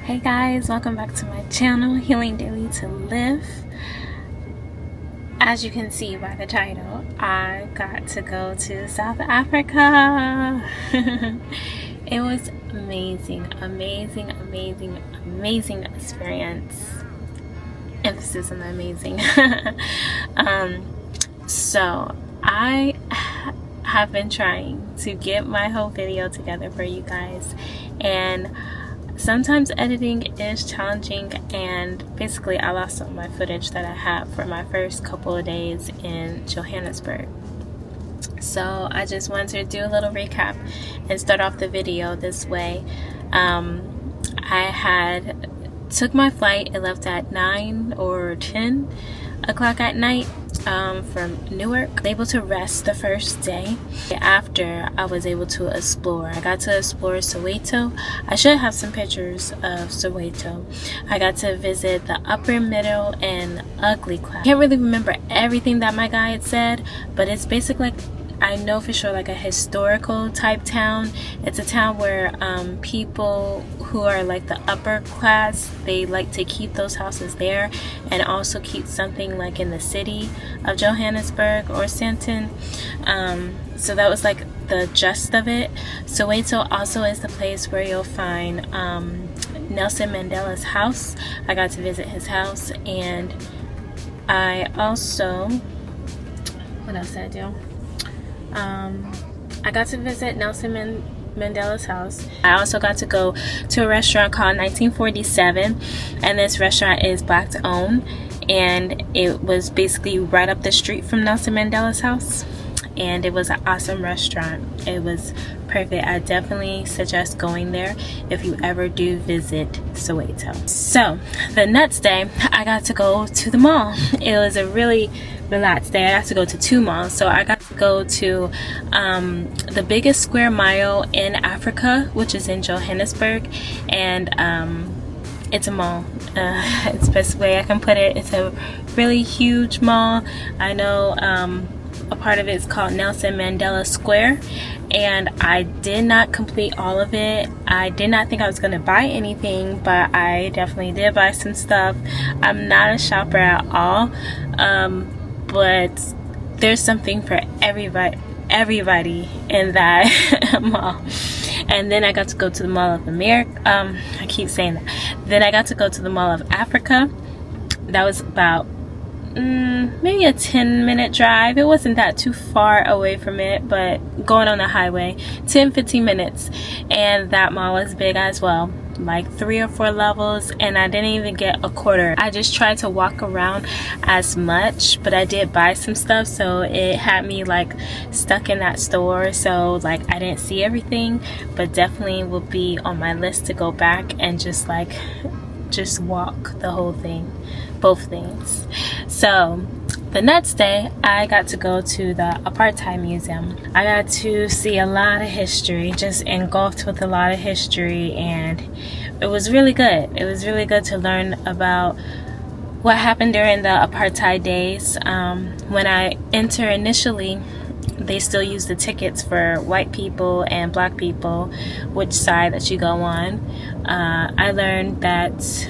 Hey guys, welcome back to my channel, Healing Daily to Live. As you can see by the title, I got to go to South Africa. It was amazing experience. Emphasis on the amazing. So I have been trying to get my whole video together for you guys, and sometimes editing is challenging, and basically I lost some of my footage that I had for my first couple of days in Johannesburg. So I just wanted to do a little recap and start off the video this way. I had took my flight. It left at 9 or 10 o'clock at night from Newark. I was able to rest the first day. After, I was able to explore. I got to explore Soweto. I should have some pictures of Soweto. I got to visit the upper, middle, and ugly class. I can't really remember everything that my guide said, but it's basically like, I know for sure, like a historical type town. It's a town where people who are like the upper class, they like to keep those houses there, and also keep something like in the city of Johannesburg or Sandton. So that was like the gist of it. Soweto also is the place where you'll find Nelson Mandela's house. I got to visit his house, and I also, what else did I do? I got to visit Nelson Mandela's house. I also got to go to a restaurant called 1947, and this restaurant is Black owned, and it was basically right up the street from Nelson Mandela's house, and it was an awesome restaurant. It was perfect. I definitely suggest going there if you ever do visit Soweto. So the next day I got to go to the mall. It was a really relaxed day. I got to go to 2 malls. So I got to go to the biggest square mile in Africa, which is in Johannesburg, and it's a mall. It's the best way I can put it. It's a really huge mall. I know a part of it is called Nelson Mandela Square, and I did not complete all of it. I did not think I was going to buy anything, but I definitely did buy some stuff. I'm not a shopper at all, but there's something for everybody in that mall. And then I got to go to the Mall of America. I keep saying that. Then I got to go to the Mall of Africa. That was about maybe a 10-minute drive. It wasn't that too far away from it, but going on the highway, 10-15 minutes. And that mall was big as well, like 3 or 4 levels, and I didn't even get a quarter. I just tried to walk around as much, but I did buy some stuff, so it had me like stuck in that store. So like I didn't see everything, but definitely will be on my list to go back and just walk the whole thing, both things. So the next day I got to go to the Apartheid Museum. I got to see a lot of history, just engulfed with a lot of history, and it was really good. It was really good to learn about what happened during the apartheid days. When I enter initially, they still use the tickets for white people and black people, which side that you go on. I learned that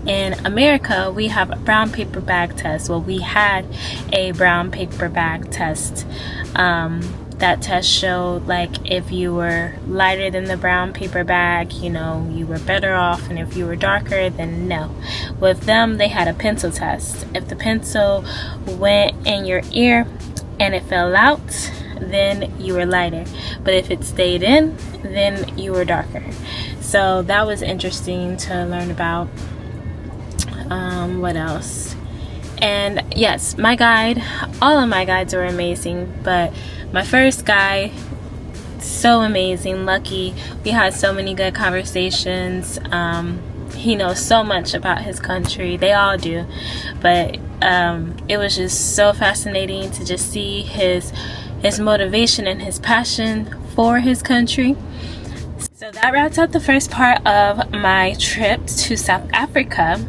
in America we have a brown paper bag test. Well, we had a brown paper bag test. That test showed like if you were lighter than the brown paper bag, you know, you were better off, and if you were darker, then no. With them, they had a pencil test. If the pencil went in your ear and it fell out, then you were lighter, but if it stayed in, then you were darker. So that was interesting to learn about. What else? And yes, my guide, all of my guides were amazing, but my first guy, so amazing, lucky. We had so many good conversations. He knows so much about his country. They all do, but it was just so fascinating to just see his motivation and his passion for his country. So that wraps up the first part of my trip to South Africa.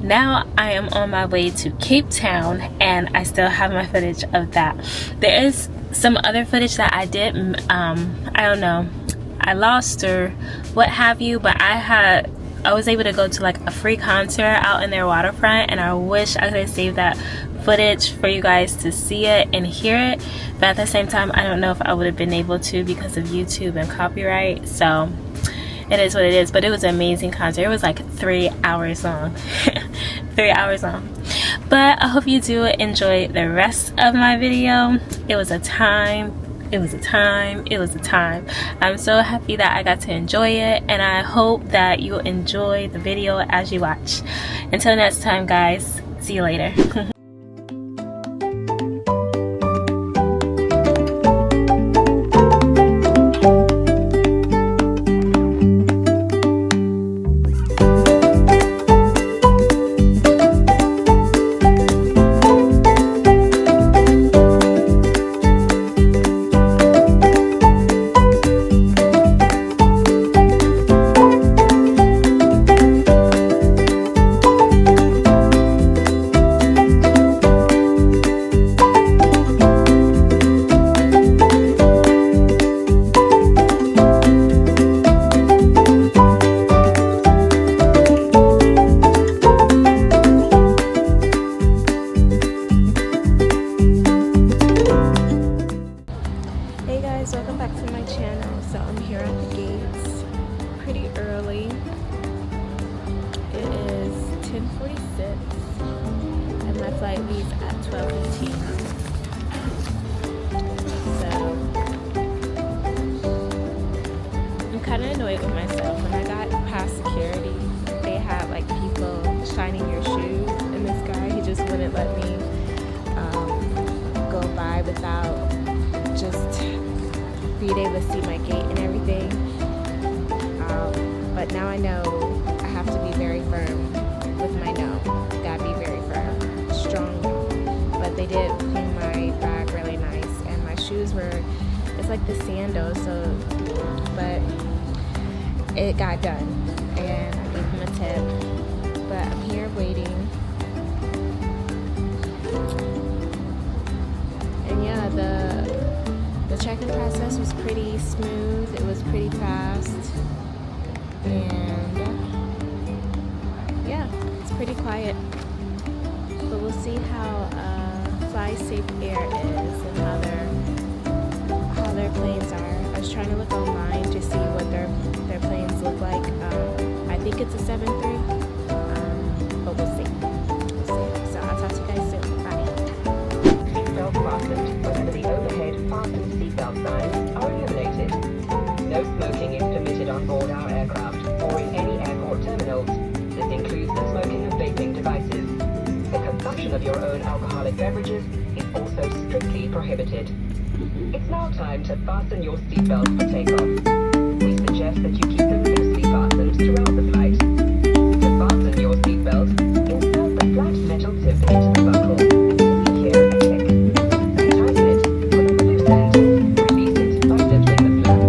Now I am on my way to Cape Town, and I still have my footage of that. There is some other footage that I did, I don't know, I lost or what have you, but I had I was able to go to like a free concert out in their waterfront, and I wish I could have saved that footage for you guys to see it and hear it, but at the same time I don't know if I would have been able to because of YouTube and copyright. So it is what it is, but it was an amazing concert. It was like 3 hours long. 3 hours long. But I hope you do enjoy the rest of my video. It was a time. It was a time. It was a time. I'm so happy that I got to enjoy it, and I hope that you'll enjoy the video as you watch. Until next time, guys, see you later. Welcome back to my channel. So I'm here at the gates pretty early. It is 10:46 and my flight leaves at 12:15. So I'm kind of annoyed with myself. When I got past security, they had like people shining your shoes, and this guy, he just wouldn't let me go by without just being able to see my gate and everything. But now I know I have to be very firm with my no. Gotta be very firm, strong. But they did clean my bag really nice, and my shoes were, it's like the sandals, so, but it got done, and I gave him a tip. But I'm here waiting. And yeah, the check-in process was pretty smooth. It was pretty fast, and yeah, it's pretty quiet. But we'll see how Fly Safe Air is and how their planes are. I was trying to look online to see what their planes look like. I think it's a 7-3, but we'll see. So I'll talk to you guys soon. Bye. Seatbelt fastened, whenever the overhead fastened seatbelt signs are illuminated. No smoking is permitted on board our aircraft or in any airport terminals. This includes the smoking of vaping devices. The consumption of your own alcoholic beverages is also strictly prohibited. It's now time to fasten your seatbelt for takeoff. We suggest that you keep them loosely fastened throughout the flight. To fasten your seatbelt, insert the flat metal tip into the buckle. Secure a click. Tighten it, put on the loose end, release it by lifting the flap.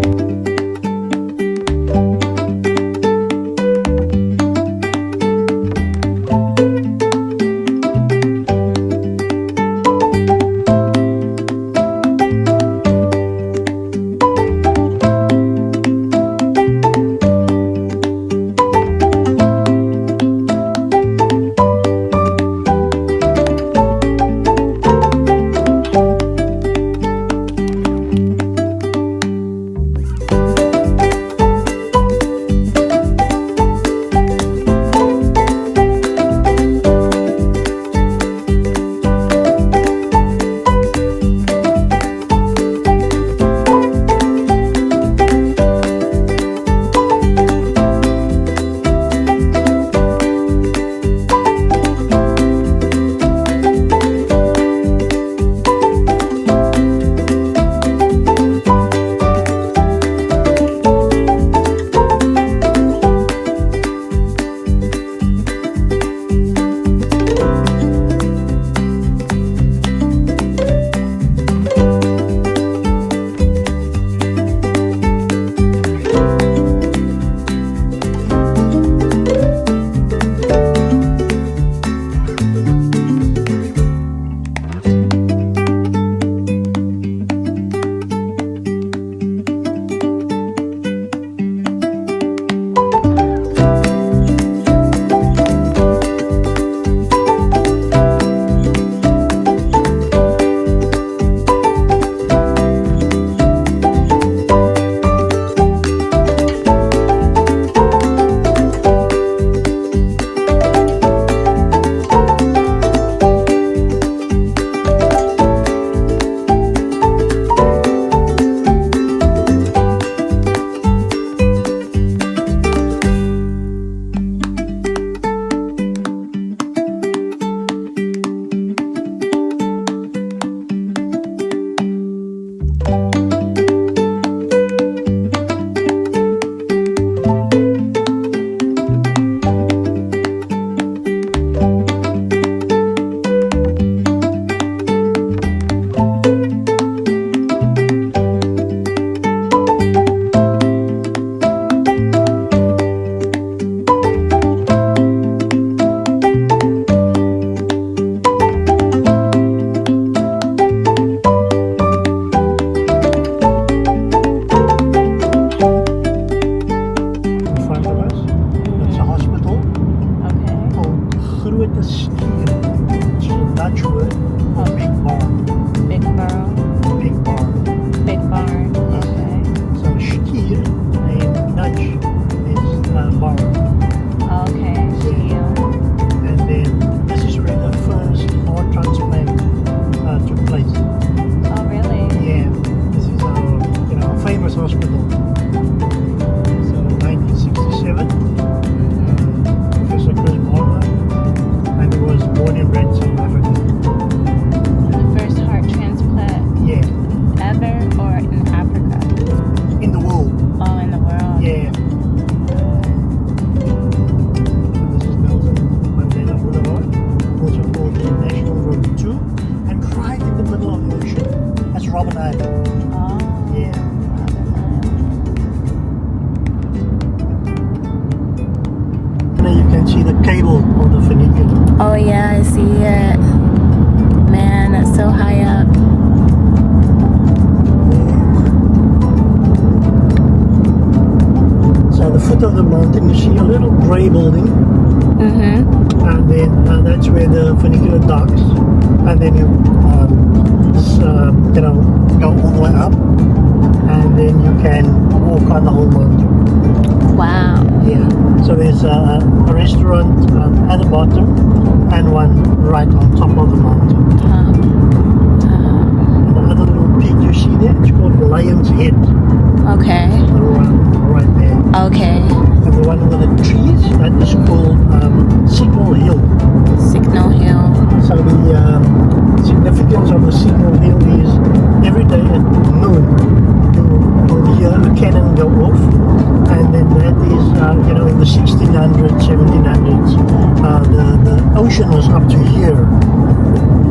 the skier, which is a Dutch word for big barn. Big barn. Big barn. Big barn. Okay. So skier in Dutch is barn. Okay. Shield. And then this is where the first heart transplant took place. Oh, really? Yeah, this is a famous hospital. So 1967, Professor Chris Barber, and he was born and bred in South Africa. The first heart transplant Yeah, ever, or in Africa? in the world. Oh, in the world. Yeah. This is Nelson Mandela Boulevard, also called the National Road 2, and right in the middle of the ocean, that's Robben Island. Oh. Yeah. Now you can see the cable of the funicular. Oh yeah, I see it. Man, that's so high up. So the foot of the mountain, you see a little grey building, Mm-hmm. and then that's where the funicular docks, and then you go all the way up, and then you can walk on the whole mountain. Wow. Yeah. So there's a restaurant at the bottom, and one right on top of the mountain. And the other little peak you see there, it's called Lion's Head. Okay. Right there. Okay. And the one with the trees, that is called Signal Hill. Signal Hill. So the significance of the Signal Hill is every day at noon you'll hear a cannon go off, and then that is in the 1600s, 1700s, the ocean was up to here,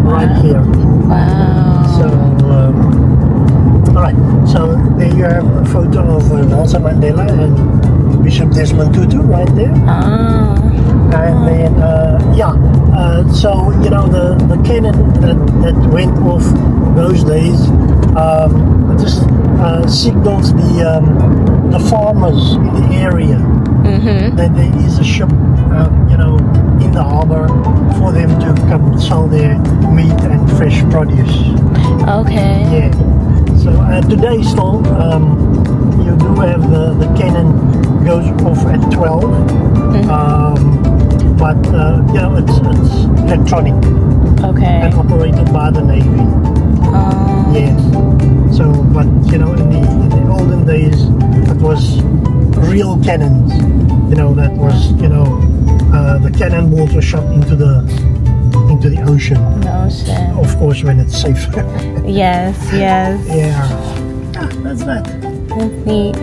right here. Wow. So alright, so there you have a photo of Nelson Mandela and Bishop Desmond Tutu right there. Oh. And then, so, the cannon that went off those days just signals the farmers in the area Mm-hmm. that there is a ship, in the harbor for them to come sell their meat and fresh produce. Okay. Yeah. So today still, you do have the cannon goes off at 12. But it's electronic Okay. and operated by the Navy. Yes. So, but in the olden days, it was real cannons. That was the cannonballs were shot into the ocean. No shit. Of course, when it's safe. Yes. Yes. Yeah. That's that. That's neat.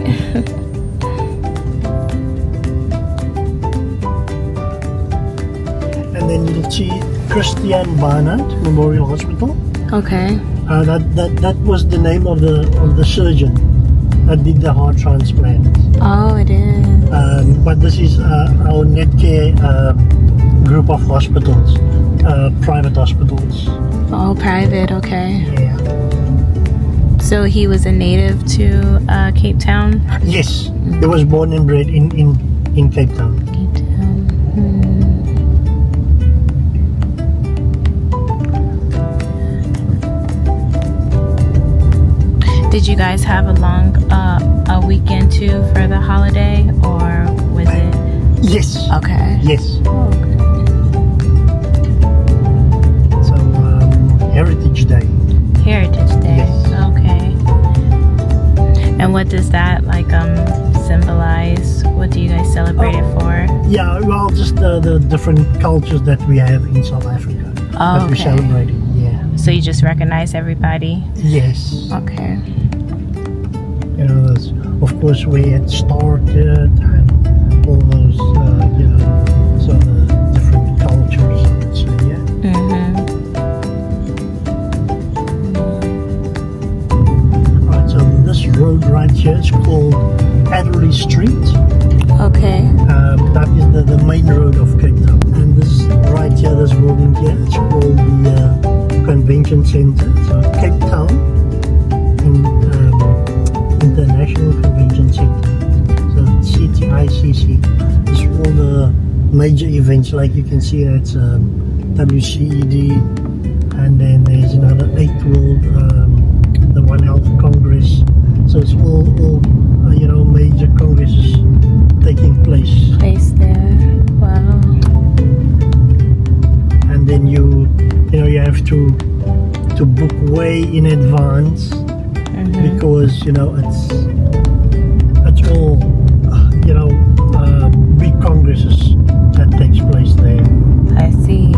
And then you'll see Christian Barnard Memorial Hospital. Okay. That was the name of the surgeon that did the heart transplant. Oh, it is. But this is our Netcare group of hospitals, private hospitals. Oh, private. Okay. Yeah. So he was a native to Cape Town. Yes, he was born and bred in Cape Town. Cape Town. Did you guys have a long a weekend too for the holiday, or was it? Yes. Okay. Yes. Oh, okay. So Heritage Day. Heritage Day. Yes. Okay. And what does that symbolize? What do you guys celebrate it for? Yeah, well, just the different cultures that we have in South Africa that we're celebrating. Yeah. So you just recognize everybody? Yes. Okay. That's, of course, where it started and all those, some of the different cultures, I would say, yeah. Alright, so this road right here is called Adderley Street. Okay. That is the main road of Cape Town. And this right here, this building here, it's called the Convention Center. So Cape Town International Convention Center. So CTICC. It's all the major events, like you can see that's WCED, and then there's another 8th World, the One Health Congress. So it's all major congresses taking place. Place there. Wow. And then you have to book way in advance, because it's all big congresses that takes place there. I see.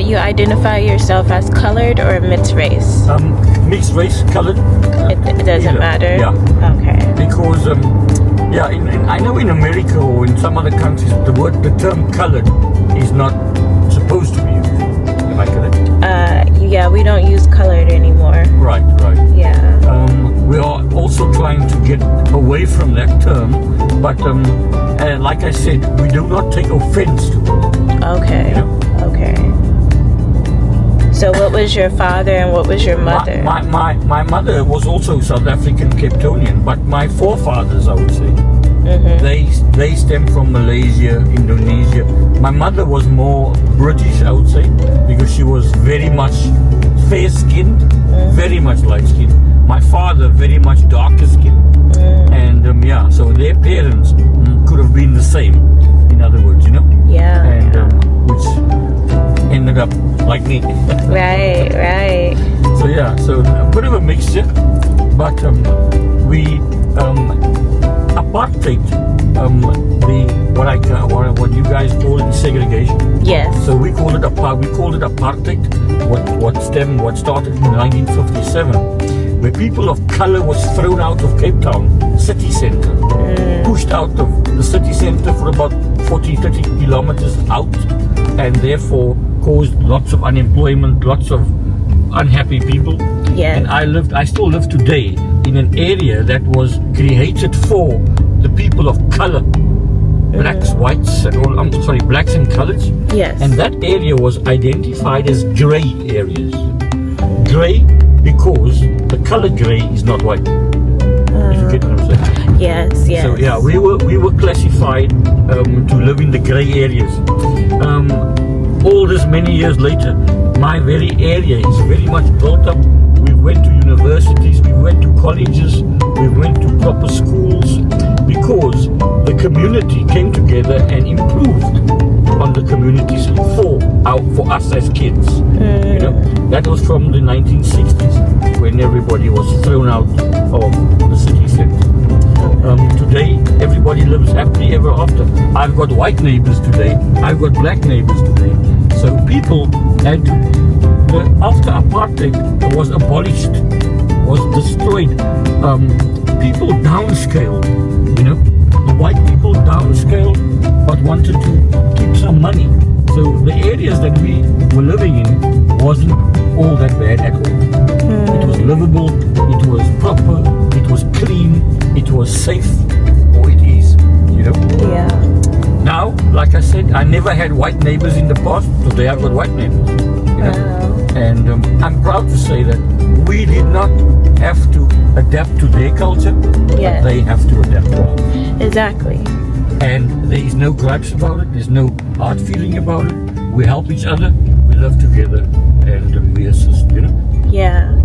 You identify yourself as colored or mixed race? Mixed race, colored. It doesn't matter? Yeah. Okay. Because, I know in America or in some other countries, the term colored is not supposed to be used. Am I correct? Yeah, we don't use colored anymore. Right. Yeah. We are also trying to get away from that term, but like I said, we do not take offense to it. Okay. You know? Okay. So what was your father and what was your mother? My mother was also South African Capetonian, but my forefathers, I would say, they stem from Malaysia, Indonesia. My mother was more British, I would say, because she was very much fair-skinned, very much light-skinned. My father, very much darker-skinned. And so their parents could have been the same, in other words, you know? Yeah. And which ended up like me. Right. So a bit of a mixture, but we apartheid, what you guys call it segregation. Yes. So we called it apartheid. What started in 1957, where people of color was thrown out of Cape Town city center, pushed out of the city center for about 40-30 kilometers out, and therefore caused lots of unemployment, lots of unhappy people. Yes. And I still live today in an area that was created for the people of color. blacks, whites, or I'm sorry, blacks and coloreds. Yes. And that area was identified as grey areas. Grey because the color grey is not white. If you get what I'm saying. Yes, yes. So yeah, we were classified to live in the grey areas. All this many years later, my very area is very much built up. We went to universities, we went to colleges, we went to proper schools because the community came together and improved on the communities for us as kids. You know, that was from the 1960s when everybody was thrown out of the city centre. Today, everybody lives happily ever after. I've got white neighbors today. I've got black neighbors today. So people had to, after apartheid was abolished, was destroyed, people downscaled, you know. The white people downscaled but wanted to keep some money. So the areas that we were living in wasn't all that bad at all. It was livable, it was proper, it was clean, it was safe, or it is, you know. Yeah. Now, like I said, I never had white neighbors in the past. Today I've got white neighbors, you know. And I'm proud to say that we did not have to adapt to their culture, Yes. but they have to adapt to ours. Exactly. And there is no gripes about it, there's no hard feeling about it. We help each other, we live together, and we assist, you know. Yeah.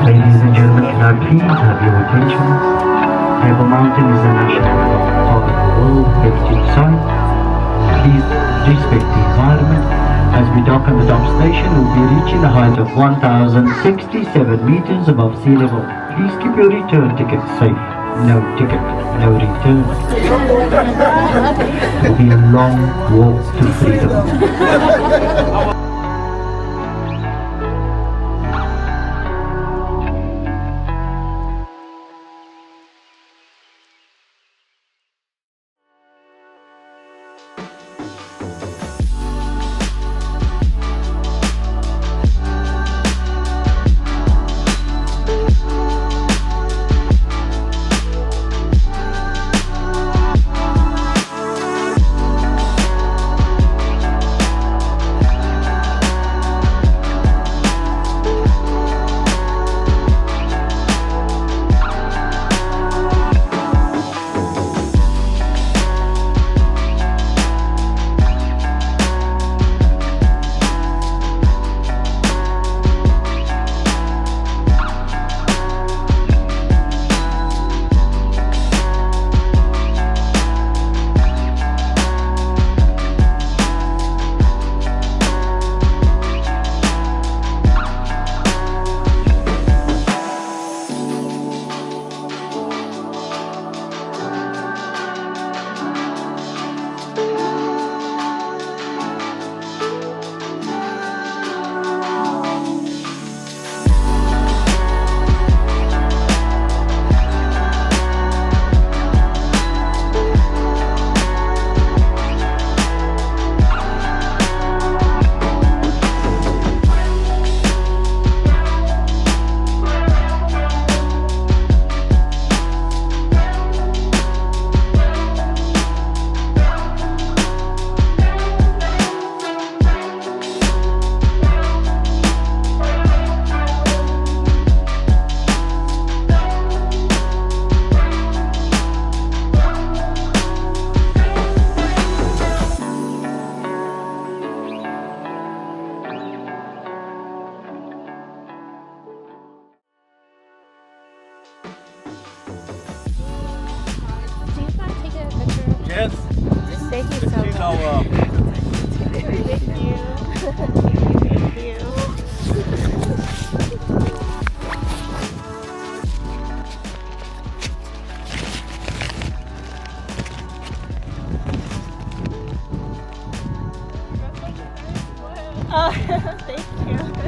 Ladies and gentlemen, can I please have your attention? Table Mountain is a national park and World Heritage Site. Please respect the environment. As we dock on the dump station, we'll be reaching a height of 1,067 meters above sea level. Please keep your return ticket safe. No ticket, no return. It will be a long walk to freedom. Yes. Thank you so This is much. our Thank you. Thank you. Oh, thank you.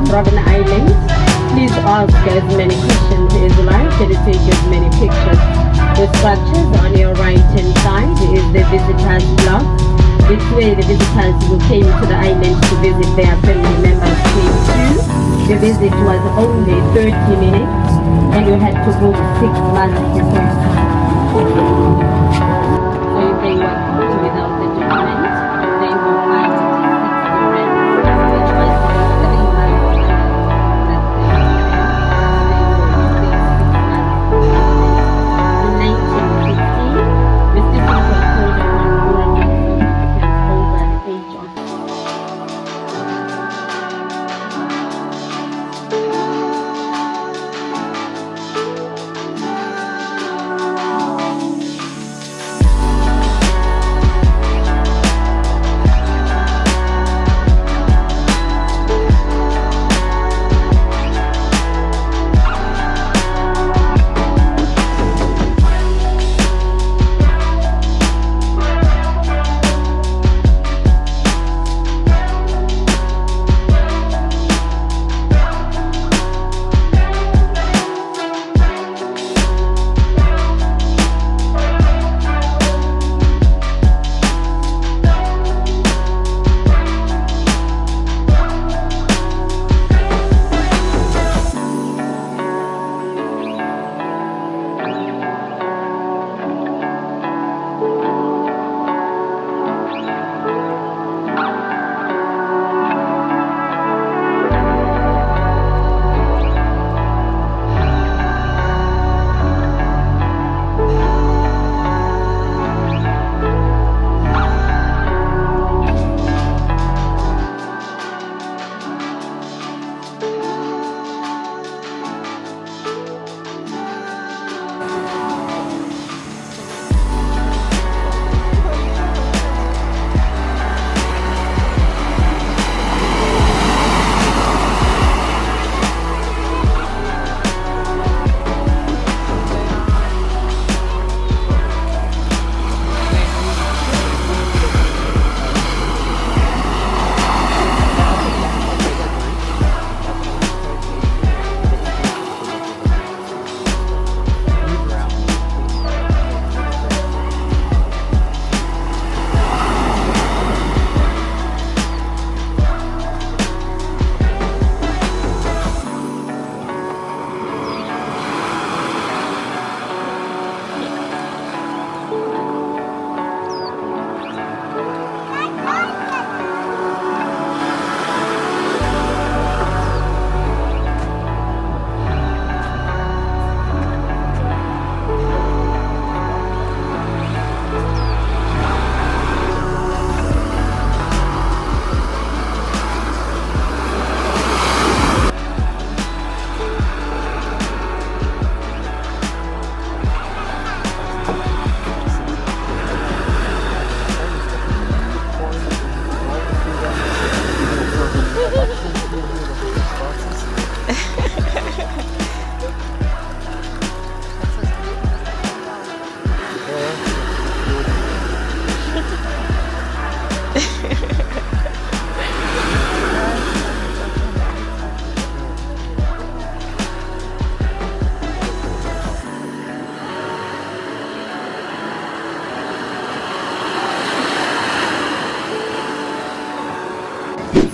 Robben Island. Please ask as many questions as you like and take as many pictures. The structures on your right hand side is the visitors block. This way the visitors who came to the island to visit their family members came to. The visit was only 30 minutes and you had to go 6 months before you come. So if they were caught without the document, they were fined 60 rands, which was 3 months that they were to pay 6 months. In 1915, restrictions were called upon all participants over the age of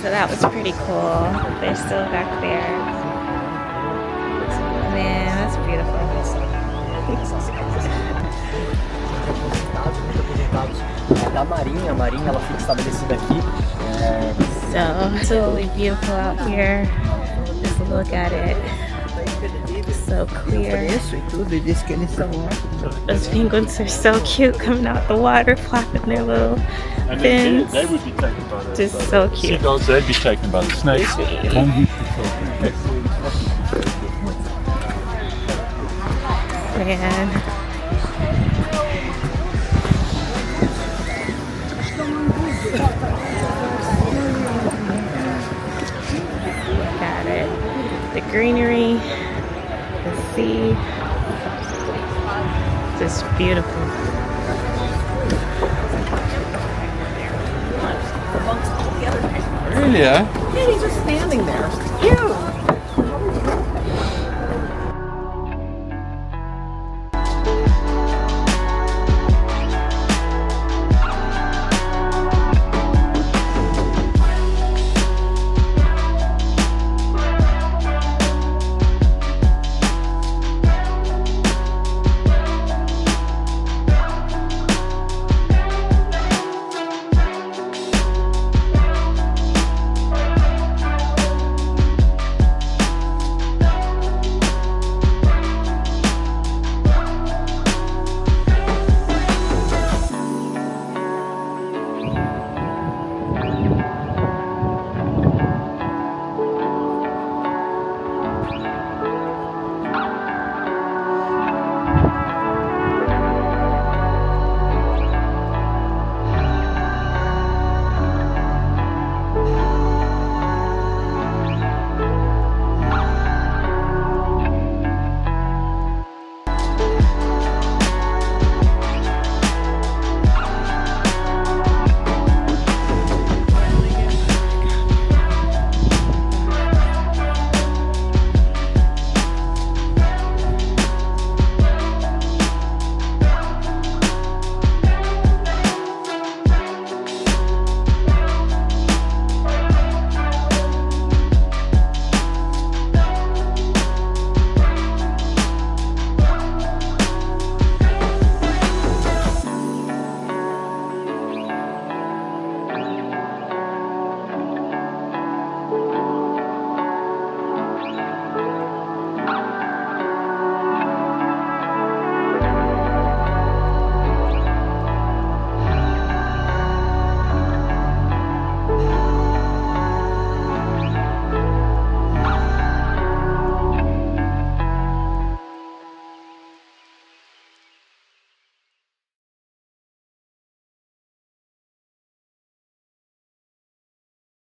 So that was pretty cool. They're still back there. Man, that's beautiful. Da Marinha, a Marinha ela fica estabelecida aqui. So absolutely beautiful out here. Just look at it. So clear. Those penguins are so cute coming out the water, flapping their little fins. They would be taken by the Just so cute. seagulls. They'd be taken by the snakes. Man. Look at it. The greenery, the sea. Just beautiful. Australia. Yeah, he's just standing there. Huge.